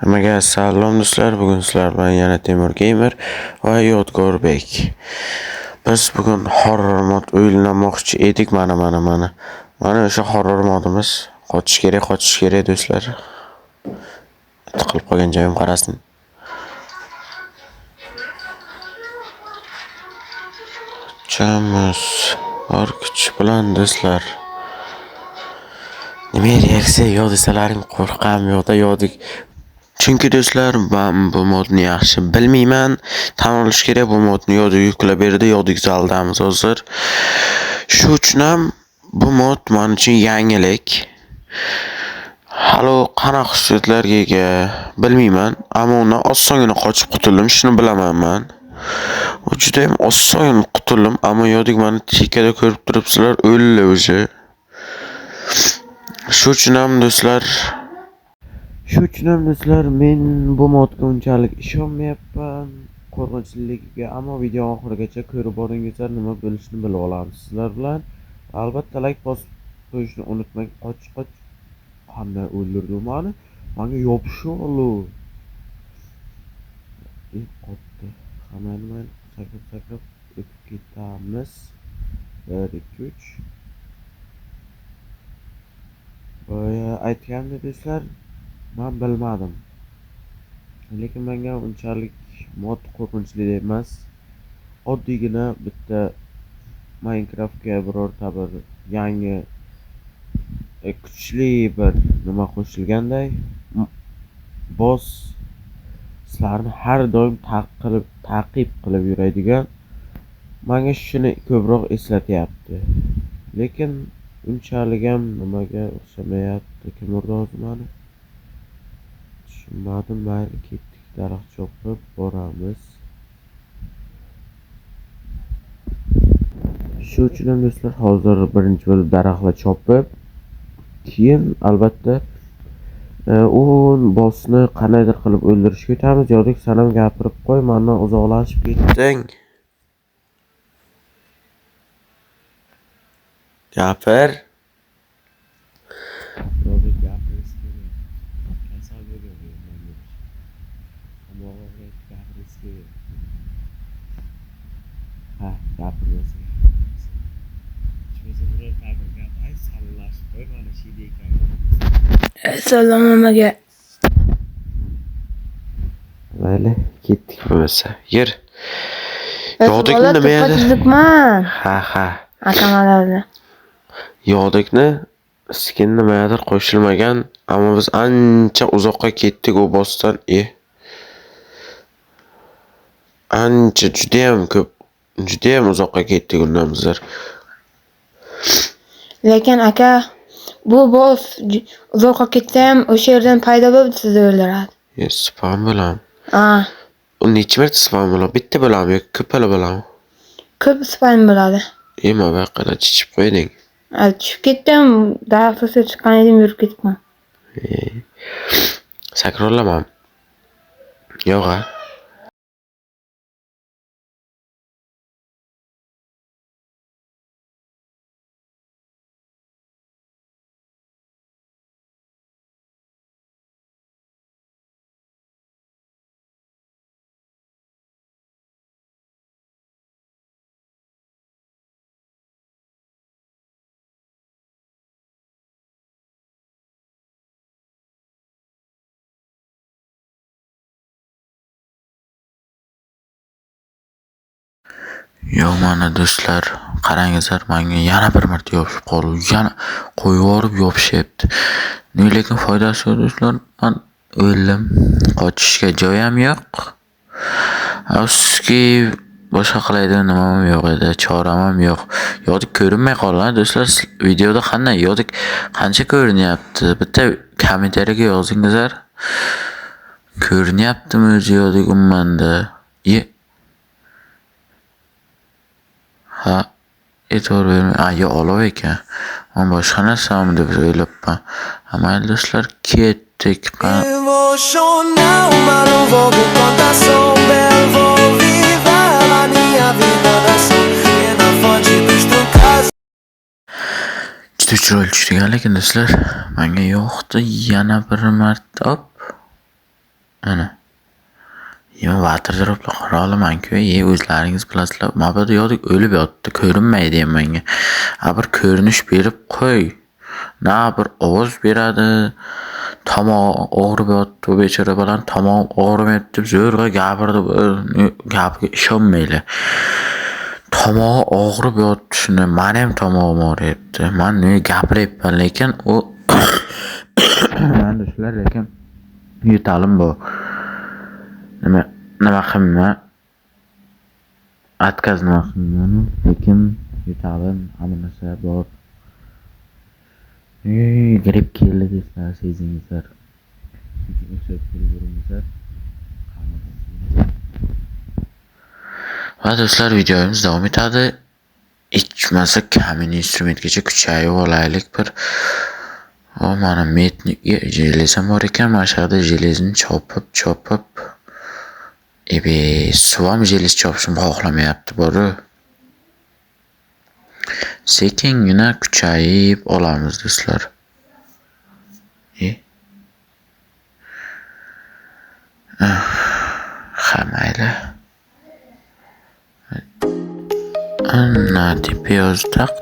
Hammaga salom do'stlar. Bugun sizlar bilan yana Temur Gamer va Yodgorbek. Biz bugun horror mod o'ynamoqchi edik. Mana o'sha horror modimiz. Qochish kerak do'stlar. Tiqilib qolgan joyim qarasin. Chamiz bor kuch bilan do'stlar. Nima reaksiya yodisalaring qo'rqam yo'qda yodik. Chunki do'stlar, men bu modni yaxshi bilmayman. Tan olish kerak, bu modni yodiga yuklab berdi, yodik zaldamiz hozir. Shu uchun ham bu mod men uchun yangilik. Hali qanaqa xususiyatlarga ega bilmayman, ammo undan osongina qochib qutuldim, shuni bilaman men. U juda ham oson qutuldim, ammo yodik meni chekada ko'rib turibsizlar, o'ldi o'zi. Shu uchun ham do'stlar, men bu modga unchalik ishonmayapman, qo'rqinchligiga, ammo video oxirigacha ko'rib boringizlar, nima bo'lishini bilib olamiz sizlar bilan. Albatta like bosib qo'yishni unutmang. Qoch qanday o'ldirdi meni? Menga yopishdi. Qotdi. Hammani sakrab o'tib ketamiz. 1 2 3. Boya aytganimdek do'stlar, men bilmadim. Lekin menga unchalik mod qo'rqinchli emas. Oddiygina bitta Minecraftga birorta bir yangi kuchli bir nima qo'shilganday boss sizlarni har doim ta'qib qilib yuradigan, menga shuni ko'proq eslatyapti. Lekin unchalik ham nimaga o'xshamayapti. Kim urdi hozir meni? Tushunmadim. Mayli, ketdik, daraxt chopib boramiz. Shu uchun ham do'stlar, hozir birinchi bo'lib daraxtlar chopib, keyin albatta u bossni qanaydir qilib o'ldirishga o'tamiz. Yo'q, sen ham gapirib qo'y, mendan uzoqlashib ketding. Gapir. Ha, gapirmasın. Salom hammaga. Mayli, ketdik bo'lsa. Yer. Yodikni nima edi? Ha. Akamalarni. Yodikni skin nimadir qo'shilmagan, ammo biz ancha uzoqqa ketdik u bossdan. Ancha juda ham uzoqqa ketdik undan bizlar. Lekin aka, bu boss uzoqqa ketsa ham o'sha yerdan paydo bo'lib sizni o'ldiradi. Spam bo'lam. U necha marta spam bo'ladi? Bitta bo'ladimi yoki ko'pala bo'ladimi? Ko'p spam bo'ladi. Nima vaqada chichib qo'yding? Tushib ketdim, daraxtga chiqqan edim, yurib ketdim. Sakrollaman. Yo'q-a. Yo'q, mana do'stlar, qarangizlar, menga yana bir marta yopishib qoldi. Yana qo'yib yuborib yopishyapti. Lekin foydasi yo'q do'stlar. Men o'ldim. Qochishga joyim yo'q. Afsuski, boshqa qiladigan nimam yo'q edi, choram ham yo'q. Yodik ko'rinmay qolgan do'stlar. Videoda qanday yodik qancha ko'rinyapti? Bitta kommentariyaga yozingizlar. Ko'rinyaptimi o'zi yodik ummanda? Ha, e'tibor bermay, yo olov ekan. Men boshqa narsami deb o'ylabman. Mayli do'stlar, ketdik. Juda chiroyli tushgan lekin do'stlar, menga yoqdi. Yana bir marta hop. Ana. Yo vatir dropla qara olaman-ku. O'zlaringiz bilasizlar. Mabada yo'q o'lib yotdi. Ko'rinmaydi ham menga. Bir ko'rinish berib qo'y. Na bir ovoz beradi. Tomog'i og'rib yotdi. Bechora bilan tomog'im og'rimayapti deb zo'rg'a gapirdi. Gapiga ishonmaylar. Tomog'i og'rib yotdi shuni. Men ham tomog'im og'riyapti. Men nima gapiryapman, lekin u men shular lekin yo'talim bu. Nima qilma? Atkaz nima qilgan, lekin yo'talim hamma narsa bor. Grip keldi deslar, sezingizlar. Va do'stlar, videomiz davom etadi. Ichmasa kamin instrumentgacha kuchayib olaylik bir. Mana metni jelezam bor ekan, mana shu yerda jelezni chopib suvam jelez chopishim xohlamayapti boru. Sekingina kuchayib olamiz do'stlar. Mayli. Ana tepiyoz tak.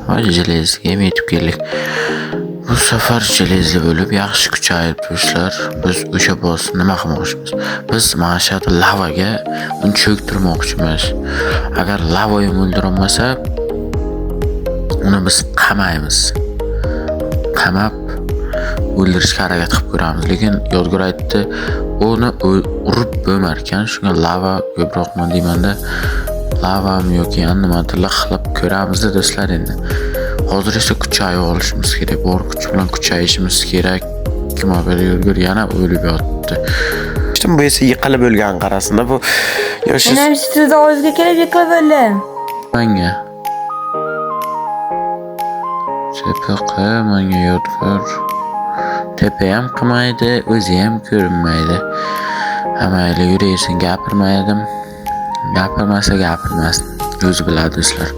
Va jelezga yetib keldik. Bu safar jelezli bo'lib yaxshi kuchayib do'stlar. Biz o'sha bossni nima qilmoqchimiz? Biz mana shu yerda lavaga uni cho'ktirmoqchimiz. Agar lavoyi o'ldirilmasa, uni biz qamaymiz. Qamab o'ldirishga harakat qilib ko'ramiz. Lekin Yodgor aytdi, uni urib bo'lmar ekan. Shunga lava ko'proqman deymanda, lavam yoki nimadir qilib ko'ramiz do'stlar endi. Hozir esa kuchayib olishimiz kerak. Bor kuch bilan kuchayishimiz kerak. Kim haber Yodgor yana o'lib yotdi. İşte bu esa yiqilib o'lgan qarasida bu yoshi. Men ham sizda o'zga kelib yiqilib o'ldim. Menga. Menga Yodgor. Tepe ham qilmaydi, o'zi ham ko'rinmaydi. Mayli yuraysin, gapirmaydim. Gapirmasa gapirmasin. O'zi biladi do'stlar.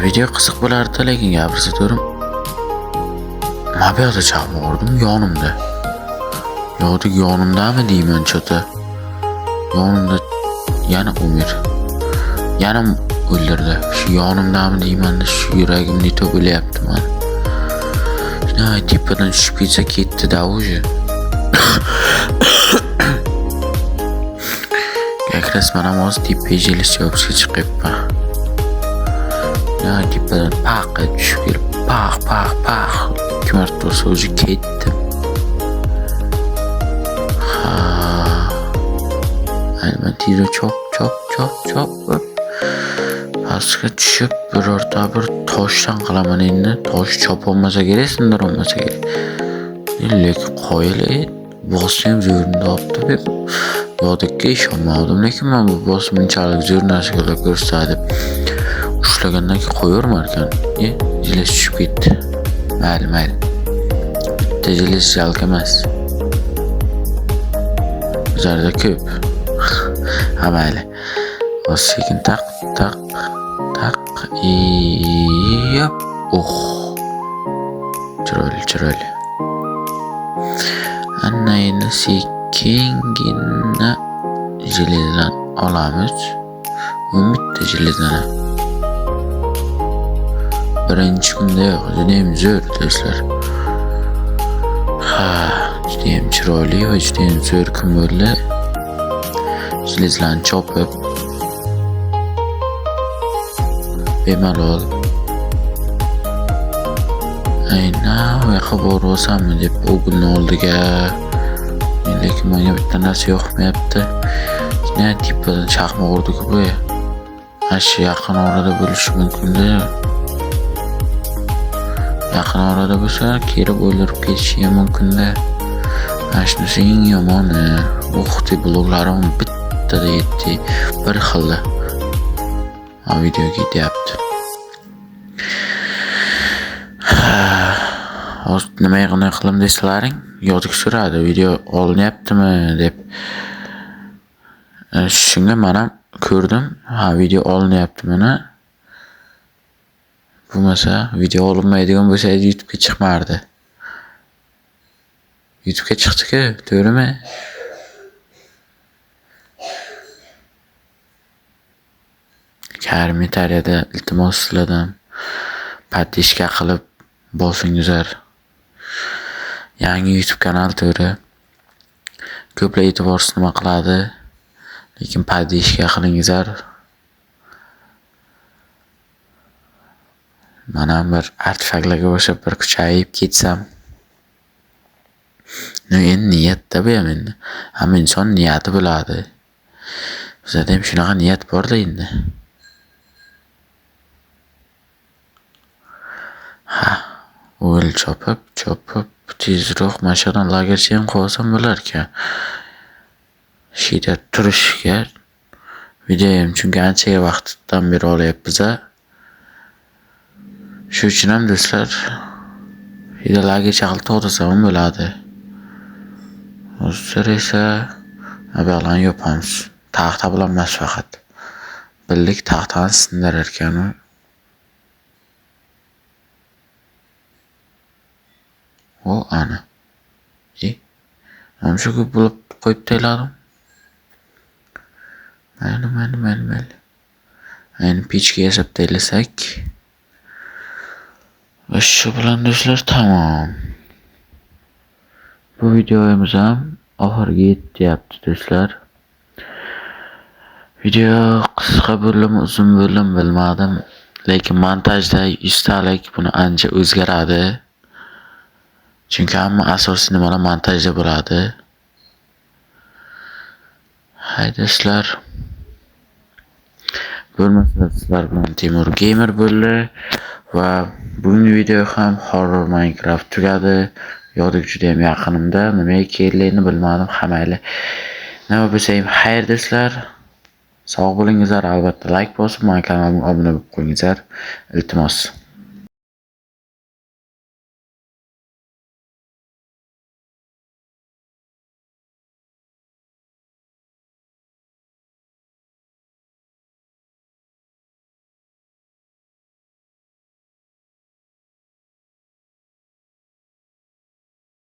Video qiziq bo'lardi, lekin gapirsa to'rim. Mabiyada chaqmoqdim yonimda. Yonimdami deyman chota. Yonimda yana Umir. Yana o'ldirdi. Shu yonimdami deymanda shu yuragim neto bo'lyapti men. Tepadan tushib ketsa ketdi-da o'zi. Gakras mana hozir tepa jelis chopishga chiqyapman. Tepadan paq tushib kelib, paq. Ikki marta o'zi ketdi. Men tezroq chop. Pastga tushib birorta bir toshdan qilaman endi. Tosh chopolmasa kerak, sindirolmasa kerak. Lekin qoyil boss ham zo'rni olibdi deb yodikka ishonmadim, lekin men bu boss bunchalik zo'r narsalar ko'rsatadi deb ushlagandan keyin qo'yavermar ekan. Jiles tushib ketdi. Mayli. Bitta jiles jalq emas. Zarda ko'p. Mayli. Sekin tak. Yap. Chiroyli. Ana endi sekingina jelezdan olamiz. Bitta jelezdan. Birinchi kunda yo'q, juda ham zo'r do'stlar. Juda ham chiroyli va juda ham zo'r kun bo'ldi. Jelezlarni chopib bemalol yoqqa borib olsammi deb o'g'ilni oldiga, lekin menga bitta narsa yoqmayapti. Tepadan chaqmoq urdi-ku bu. Shu yaqin orada bo'lishi mumkin-da. Yaqin orada bo'lsa, kelib o'ldirib ketishi ham mumkin-da. Shunisi eng yomoni. O'qitdi bloklarim bittada yetdi. Bir xilda. Video ketyapti. Hozir nima qilim deslaring, yodga suradi, video olinyaptimi deb. Shunga men ham ko'rdim, video olinyapti mana. Bo'lmasa, video olinmaydigan bo'lsa, YouTube'ga chiqmardi. YouTube'ga chiqdi-ku, to'g'rimi? Kommentariyada iltimos sizlardan подписка qilib bosingizlar. Yangi YouTube kanal to'g'ri. Ko'plar e'tiborsiz nima qiladi? Lekin подписка qilingizlar. Mana bir artefaktlarga o'xshab bir kuchayib ketsam. Endi niyatda bu ham endi. Hamma inson niyati bo'ladi. Bizda ham shunaqa niyat bor-da endi. O'l chopib tezroq mashinadan lagercha ham qo'ysam bo'lar-ekan. Shida turishga videoyim chunki ancha vaqtdan beri olyapmiz-a. Shu uchun ham do'stlar, shida lagercha qilib to'g'risam bo'ladi. Hozir esa abalan yopamiz. Taxta bilan emas faqat. Billik taxtani sindirar ekan. O ana. Ham shu ko'p bo'lib qo'yib tayladim. Mayli. Ayni pechga yasab taylasak. Va shu bilan do'stlar tamom. Bu videomiz ham oxiriga yetyapti do'stlar. Video qisqa bo'ldimi, uzun bo'ldimi bilmadim. Lekin montajda ustalik buni ancha o'zgaradi. Chunki hamma asosiy nimalar montajda bo'ladi. Hay do'stlar. Bo'lmasa sizlar bilan Temur Gamer bo'ldi va bugungi video ham Horror Minecraft tugadi. Yo'q juda ham yaqinimda, nimaga kerakligini bilmadim hamayli. Nima bo'lsa ham xayr do'stlar. Sog' bo'lingizlar, albatta like bosib, men kanalimga obuna bo'lib qo'yingizlar. Iltimos.